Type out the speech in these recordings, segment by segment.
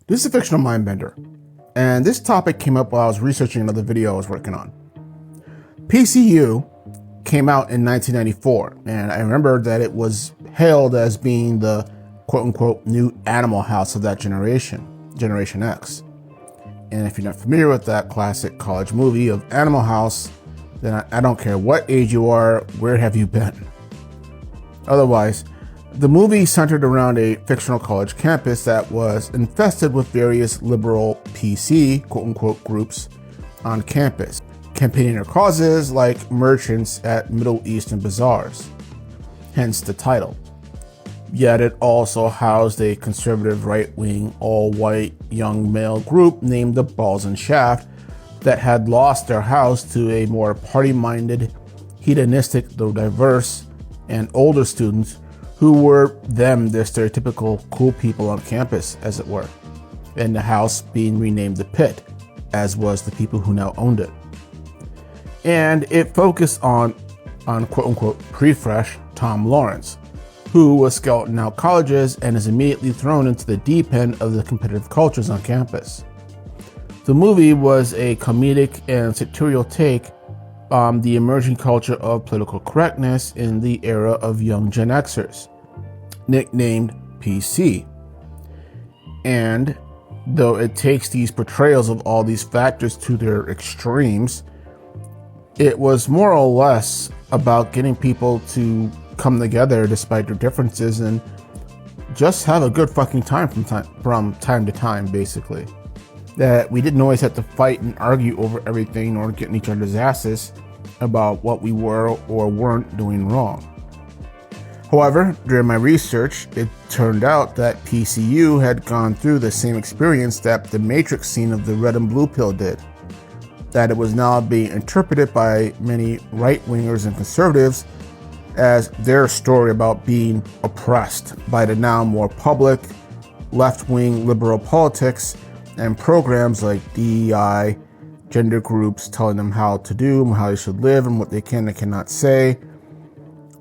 This is a fictional mind bender, and this topic came up while I was researching another video I was working on. PCU came out in 1994, and I remember that it was hailed as being the quote-unquote new Animal House of that generation, Generation X. And if you're not familiar with that classic college movie of Animal House, then I don't care what age you are, where have you been? Otherwise, the movie centered around a fictional college campus that was infested with various liberal PC, quote-unquote, groups on campus, campaigning their causes like merchants at Middle Eastern bazaars, hence the title. Yet it also housed a conservative right-wing, all-white young male group named the Balls and Shaft that had lost their house to a more party-minded, hedonistic, though diverse, and older students who were the stereotypical cool people on campus, as it were, and the house being renamed the Pit, as was the people who now owned it. And it focused on quote-unquote pre-fresh Tom Lawrence, who was scouting out colleges and is immediately thrown into the deep end of the competitive cultures on campus. The movie was a comedic and satirical take on the emerging culture of political correctness in the era of young Gen Xers, nicknamed PC. And though it takes these portrayals of all these factors to their extremes, it was more or less about getting people to come together despite their differences and just have a good fucking time from time to time, basically. That we didn't always have to fight and argue over everything or get in each other's asses about what we were or weren't doing wrong. However, during my research, it turned out that PCU had gone through the same experience that the Matrix scene of the red and blue pill did. That it was now being interpreted by many right-wingers and conservatives as their story about being oppressed by the now more public, left-wing liberal politics and programs like DEI, gender groups telling them how to do and how they should live and what they can and cannot say,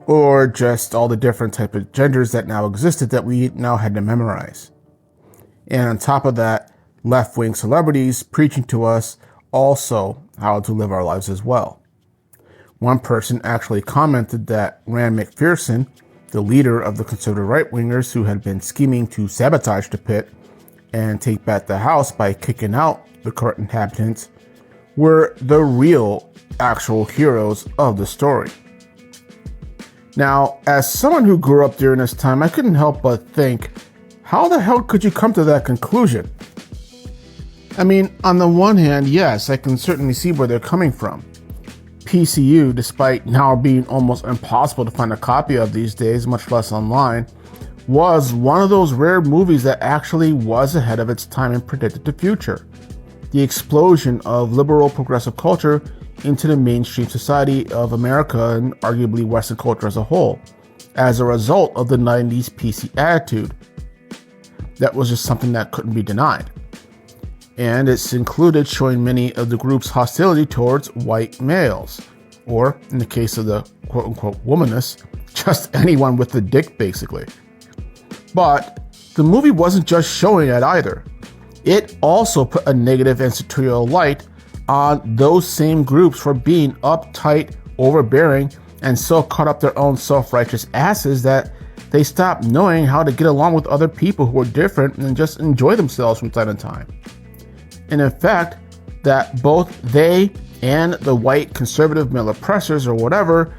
or just all the different type of genders that now existed that we now had to memorize. And on top of that, left-wing celebrities preaching to us also how to live our lives as well. One person actually commented that Rand McPherson, the leader of the conservative right-wingers who had been scheming to sabotage the Pit and take back the house by kicking out the current inhabitants, were the real, actual heroes of the story. Now, as someone who grew up during this time, I couldn't help but think, how the hell could you come to that conclusion? I mean, on the one hand, yes, I can certainly see where they're coming from. PCU, despite now being almost impossible to find a copy of these days, much less online, was one of those rare movies that actually was ahead of its time and predicted the future. The explosion of liberal progressive culture into the mainstream society of America and arguably Western culture as a whole, as a result of the 90's PC attitude. That was just something that couldn't be denied. And it's included showing many of the group's hostility towards white males, or in the case of the quote-unquote womanists, just anyone with a dick, basically. But the movie wasn't just showing that either. It also put a negative and satirical light on those same groups for being uptight, overbearing, and so caught up their own self-righteous asses that they stopped knowing how to get along with other people who are different and just enjoy themselves from time to time. And in fact, that both they and the white conservative male oppressors or whatever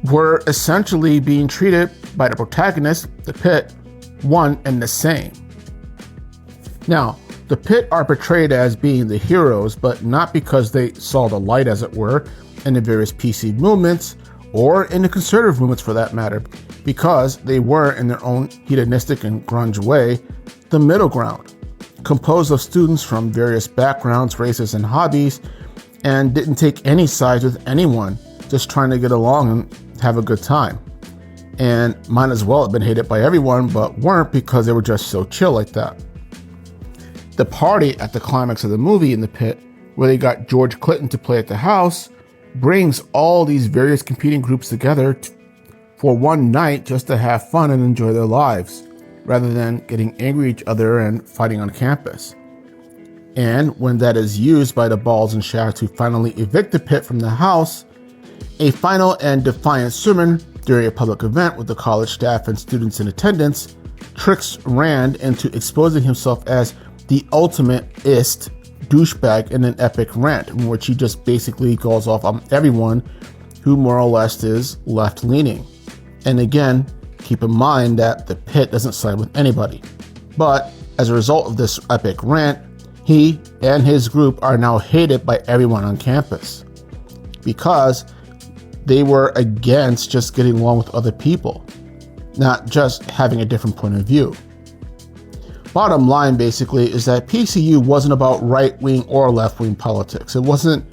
were essentially being treated by the protagonist, the Pit, one and the same. Now, the Pit are portrayed as being the heroes, but not because they saw the light, as it were, in the various PC movements, or in the conservative movements for that matter, because they were, in their own hedonistic and grunge way, the middle ground, composed of students from various backgrounds, races, and hobbies, and didn't take any sides with anyone, just trying to get along and have a good time. And might as well have been hated by everyone, but weren't because they were just so chill like that. The party at the climax of the movie in the Pit, where they got George Clinton to play at the house, brings all these various competing groups together for one night just to have fun and enjoy their lives. rather than getting angry at each other and fighting on campus. And when that is used by the balls and shafts to finally evict the pit from the house, a final and defiant sermon during a public event with the college staff and students in attendance tricks Rand into exposing himself as the ultimate-ist douchebag in an epic rant, in which he just basically goes off on everyone who more or less is left-leaning. And again, keep in mind that the pit doesn't side with anybody. But as a result of this epic rant, he and his group are now hated by everyone on campus because they were against just getting along with other people, not just having a different point of view. Bottom line basically is that PCU wasn't about right-wing or left-wing politics. It wasn't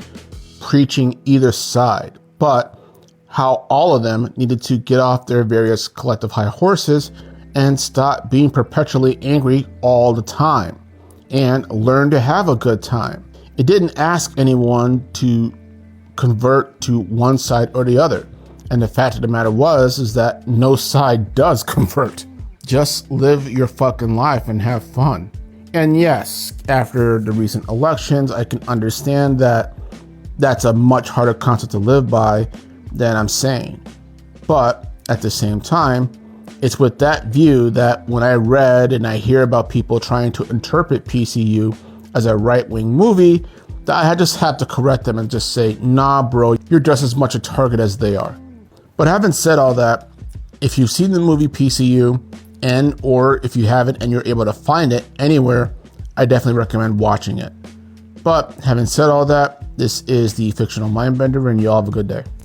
preaching either side, but how all of them needed to get off their various collective high horses and stop being perpetually angry all the time and learn to have a good time. It didn't ask anyone to convert to one side or the other. And the fact of the matter is that no side does convert. Just live your fucking life and have fun. And yes, after the recent elections, I can understand that that's a much harder concept to live by than I'm saying. But at the same time, it's with that view that when I read and I hear about people trying to interpret PCU as a right-wing movie, that I just have to correct them and just say, nah, bro, you're just as much a target as they are. But having said all that, if you've seen the movie PCU, and or if you haven't and you're able to find it anywhere, I definitely recommend watching it. But having said all that, this is the Fictional Mindbender, and y'all have a good day.